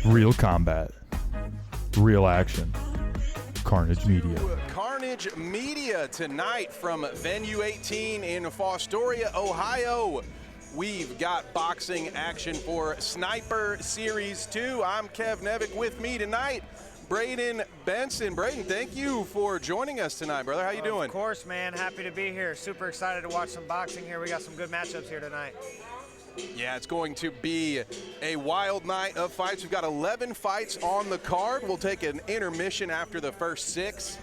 Real combat. Real action. Carnage Media. Carnage Media tonight from Venue 18 in Fostoria, Ohio. We've got boxing action for Sniper Series 2. I'm Kev Nevick. With me tonight, Braden Benson. Braden, thank you for joining us tonight, brother. How you doing? Of course, man. Happy to be here. Super excited to watch some boxing here. We got some good matchups here tonight. Yeah, it's going to be a wild night of fights. We've got 11 fights on the card. We'll take an intermission after the first 6.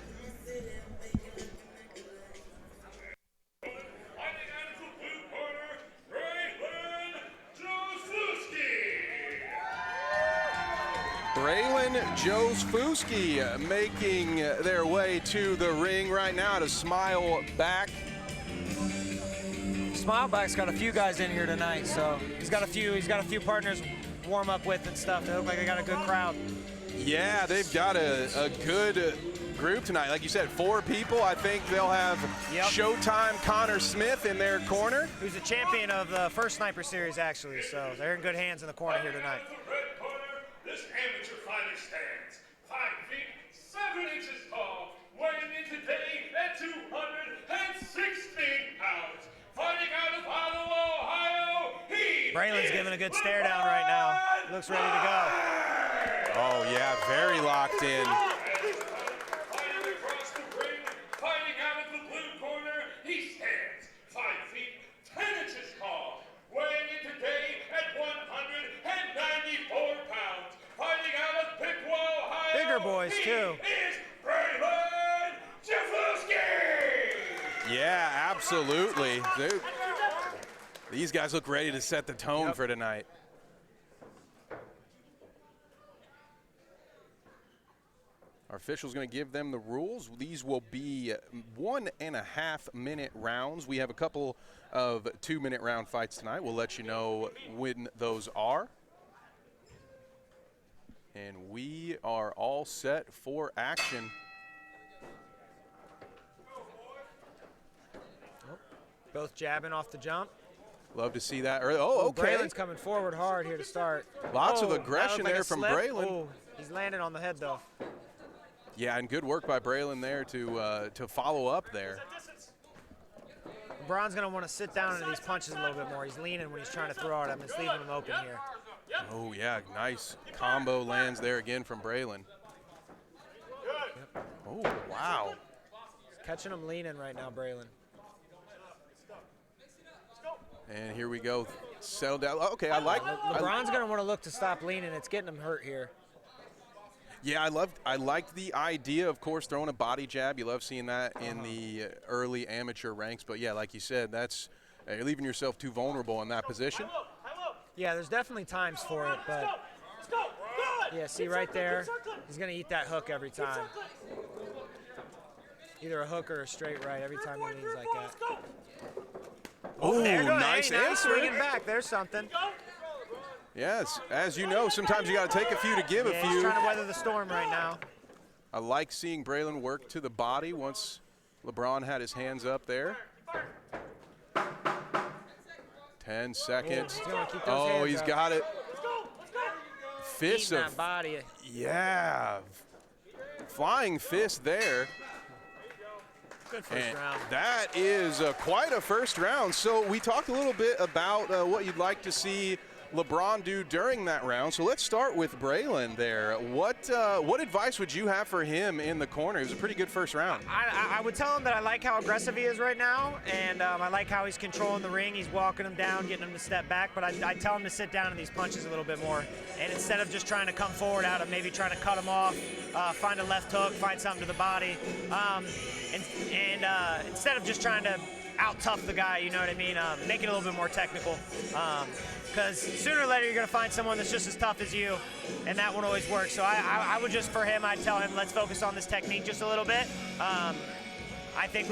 Braylon Josefouski making their way to the ring right now to Smile Back. Smileback's got a few guys in here tonight, so he's got a few partners warm up with and stuff. They look like they got a good crowd. Yeah, they've got a good group tonight. Like you said, 4 people. I think they'll have Showtime Connor Smith in their corner. Who's the champion of the first Sniper Series, actually, so they're in good hands in the corner here tonight. This amateur fighter stands 5 feet 7 inches tall, weighing in today at 216 pounds. Fighting out of Honolulu, Ohio, Braylon's giving a good stare down right now. Looks ready to go. Oh yeah, very locked in. Fighting across the ring, fighting out of the blue corner, he stands 5 feet 10 inches tall, weighing in today at 194 pounds. Fighting out of Piqua, Ohio, Bigger boys too. Is Braylon Josefouski. Yeah, absolutely. Dude, these guys look ready to set the tone for tonight. Our official's going to give them the rules. These will be 1.5-minute rounds. We have a couple of 2-minute round fights tonight. We'll let you know when those are. And we are all set for action. Both jabbing off the jump. Love to see that early. Oh, okay. Braylon's coming forward hard here to start. Lots of aggression there from Braylon. Oh, he's landing on the head though. Yeah, and good work by Braylon there to follow up there. LeBron's gonna want to sit down into these punches a little bit more. He's leaning when he's trying to throw at him. It's leaving him open here. Oh yeah, nice combo lands there again from Braylon. Oh wow. Catching him leaning right now, Braylon. And here we go. Settle down. Okay, I like. LeBron's gonna want to look to stop leaning. It's getting him hurt here. Yeah, I liked the idea, of course, throwing a body jab. You love seeing that in the early amateur ranks. But yeah, like you said, that's you're leaving yourself too vulnerable in that position. Yeah, there's definitely times for it, but yeah, see right there, he's gonna eat that hook every time. Either a hook or a straight right every time he leans like that. Oh, nice hey, answer. Swinging back, there's something. Yes, as you know, sometimes you got to take a few to give a few. He's trying to weather the storm right now. I like seeing Braylon work to the body once LeBron had his hands up there. 10 seconds. Oh, he's got it. Fist of that body. Yeah. Flying fist there. Good first round. That is quite a first round. So we talked a little bit about what you'd like to see LeBron do during that round. So let's start with Braylon there. What advice would you have for him in the corner? It was a pretty good first round. I would tell him that I like how aggressive he is right now, and I like how he's controlling the ring. He's walking him down, getting him to step back, but I tell him to sit down in these punches a little bit more. And instead of just trying to come forward out of maybe trying to cut him off, find a left hook, find something to the body, and instead of just trying to out-tough the guy, you know what I mean, make it a little bit more technical. Because sooner or later you're going to find someone that's just as tough as you, and that won't always work. So I would just, for him, I'd tell him, let's focus on this technique just a little bit. I think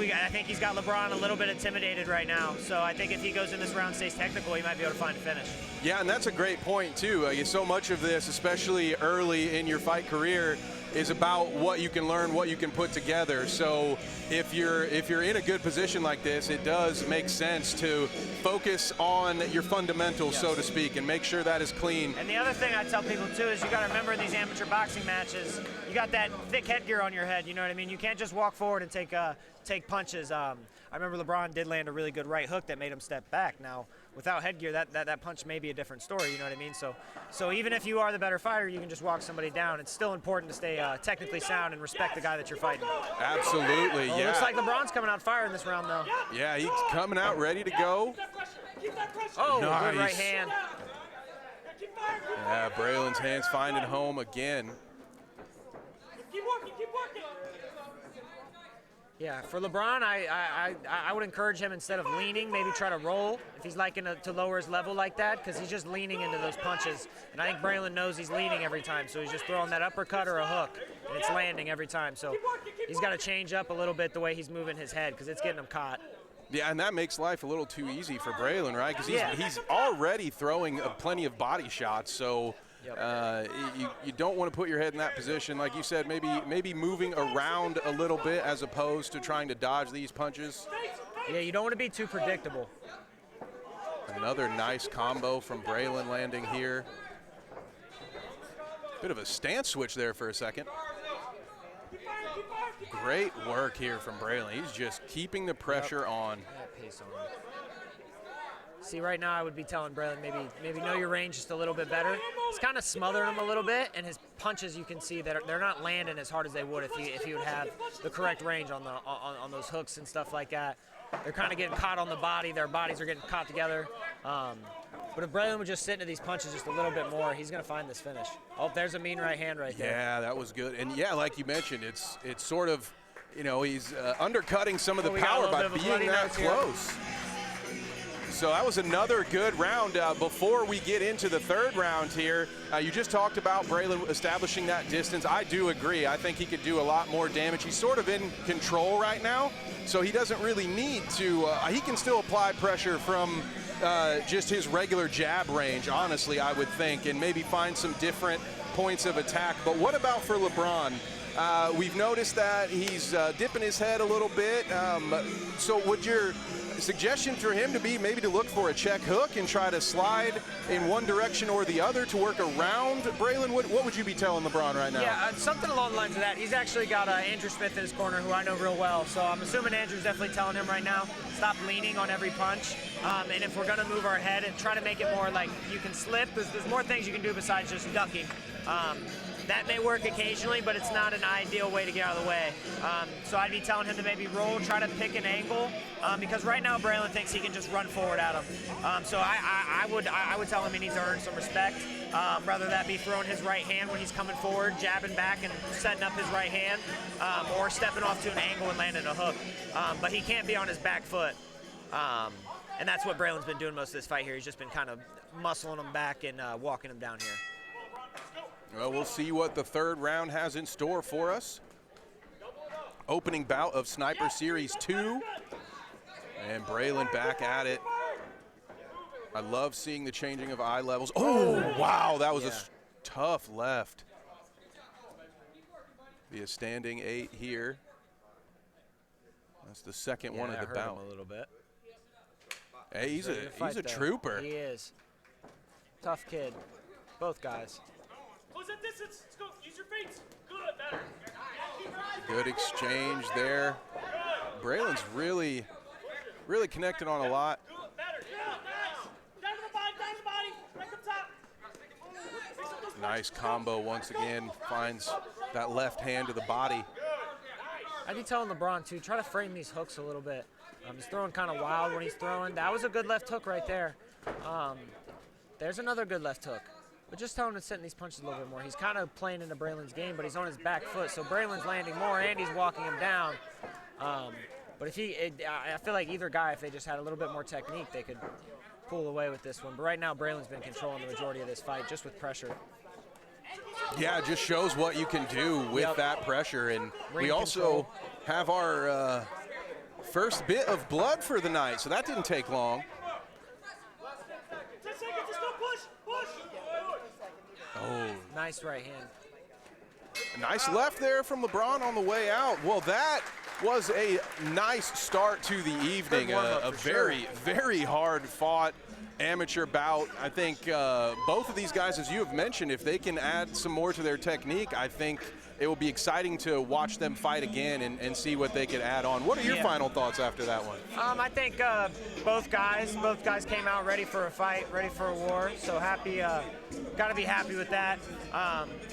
he's got LeBron a little bit intimidated right now. So I think if he goes in this round, stays technical, he might be able to find a finish. Yeah, and that's a great point too. So much of this, especially early in your fight career, is about what you can learn, what you can put together. So if you're in a good position like this, it does make sense to focus on your fundamentals, so to speak, and make sure that is clean. And the other thing I tell people too is you got to remember in these amateur boxing matches, you got that thick headgear on your head. You know what I mean? You can't just walk forward and take punches. I remember LeBron did land a really good right hook that made him step back. Now, without headgear, that punch may be a different story. You know what I mean? So even if you are the better fighter, you can just walk somebody down. It's still important to stay technically sound and respect the guy that you're fighting. Absolutely, Well, yeah. looks like LeBron's coming out fire in this round, though. Yeah, he's coming out ready to go. Oh, Nice. good right hand. Yeah, Braylon's hands finding home again. Keep working, keep working. Yeah, for LeBron, I would encourage him, instead of leaning, maybe try to roll if he's liking to lower his level like that, because he's just leaning into those punches. And I think Braylon knows he's leaning every time, so he's just throwing that uppercut or a hook, and it's landing every time. So he's got to change up a little bit the way he's moving his head, because it's getting him caught. Yeah, and that makes life a little too easy for Braylon, right? Because he's already throwing plenty of body shots, so you don't want to put your head in that position. Like you said, maybe moving around a little bit as opposed to trying to dodge these punches. Yeah, you don't want to be too predictable. Another nice combo from Braylon landing here. Bit of a stance switch there for a second. Great work here from Braylon. He's just keeping the pressure on. Pace on. See, right now I would be telling Braylon maybe know your range just a little bit better. He's kind of smothering him a little bit, and his punches, you can see that they're not landing as hard as they would if he would have the correct range on those hooks and stuff like that. They're kind of getting caught on the body. Their bodies are getting caught together. But if Braylon would just sit into these punches just a little bit more, he's going to find this finish. Oh, there's a mean right hand right there. Yeah, that was good. And yeah, like you mentioned, it's sort of, he's undercutting some of the power by being that close. So that was another good round. Before we get into the third round here, you just talked about Braylon establishing that distance. I do agree. I think he could do a lot more damage. He's sort of in control right now, so he doesn't really need to. He can still apply pressure from just his regular jab range, honestly, I would think, and maybe find some different points of attack. But what about for LeBron? We've noticed that he's dipping his head a little bit. So would your suggestion for him to be maybe to look for a check hook and try to slide in one direction or the other to work around Braylon? What would you be telling LeBron right now? Yeah, something along the lines of that. He's actually got Andrew Smith in his corner, who I know real well. So I'm assuming Andrew's definitely telling him right now, stop leaning on every punch. And if we're going to move our head and try to make it more like you can slip, there's more things you can do besides just ducking. That may work occasionally, but it's not an ideal way to get out of the way. So I'd be telling him to maybe roll, try to pick an angle, because right now Braylon thinks he can just run forward at him. So I would tell him he needs to earn some respect. Whether that be throwing his right hand when he's coming forward, jabbing back and setting up his right hand, or stepping off to an angle and landing a hook. But he can't be on his back foot. And that's what Braylon's been doing most of this fight here. He's just been kind of muscling him back and walking him down here. Well, we'll see what the third round has in store for us. Opening bout of Sniper Series 2. And Braylon back at it. I love seeing the changing of eye levels. Oh, wow, that was a tough left. Be a standing 8 here. That's the second one of the bout. Him a little bit. Hey, he's a trooper. He is. Tough kid. Both guys. Close that distance. Let's go. Use your feet. Good. Better. Good exchange there. Braylon's really connected on a lot. Better. Nice. Down to the body. Down to the body. Right up top. Nice combo once again. Finds that left hand to the body. I'd be telling LeBron, too, try to frame these hooks a little bit. He's throwing kind of wild when he's throwing. That was a good left hook right there. There's another good left hook. But just tell him to sit in these punches a little bit more. He's kind of playing into Braylon's game, but he's on his back foot. So Braylon's landing more, and he's walking him down. But I feel like either guy, if they just had a little bit more technique, they could pull away with this one. But right now, Braylon's been controlling the majority of this fight just with pressure. Yeah, it just shows what you can do with that pressure. And we also have our first bit of blood for the night, so that didn't take long. 10 seconds. Let's go push. Nice right hand. Nice left there from LeBron on the way out. Well, that was a nice start to the evening. warm-up A for very, very hard fought amateur bout. I think both of these guys, as you have mentioned, if they can add some more to their technique, I think it will be exciting to watch them fight again and see what they could add on. What are your final thoughts after that one? I think both guys came out ready for a fight, ready for a war. So happy, got to be happy with that.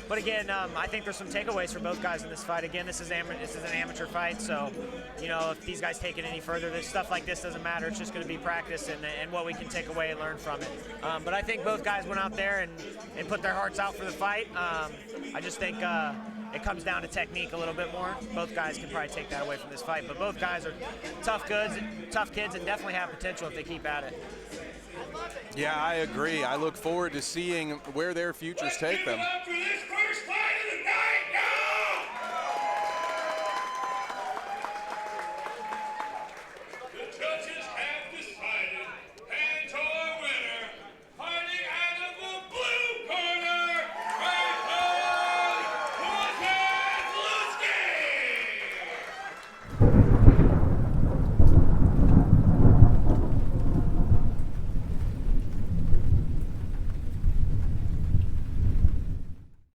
But again, I think there's some takeaways for both guys in this fight. Again, this is an amateur fight, so if these guys take it any further, this stuff like this doesn't matter. It's just going to be practice and what we can take away and learn from it. But I think both guys went out there and put their hearts out for the fight. I just think it comes down to technique a little bit more. Both guys can probably take that away from this fight, but both guys are tough kids, and definitely have potential if they keep at it. Yeah, I agree. I look forward to seeing where their futures take them. Let's give it up for this first fight.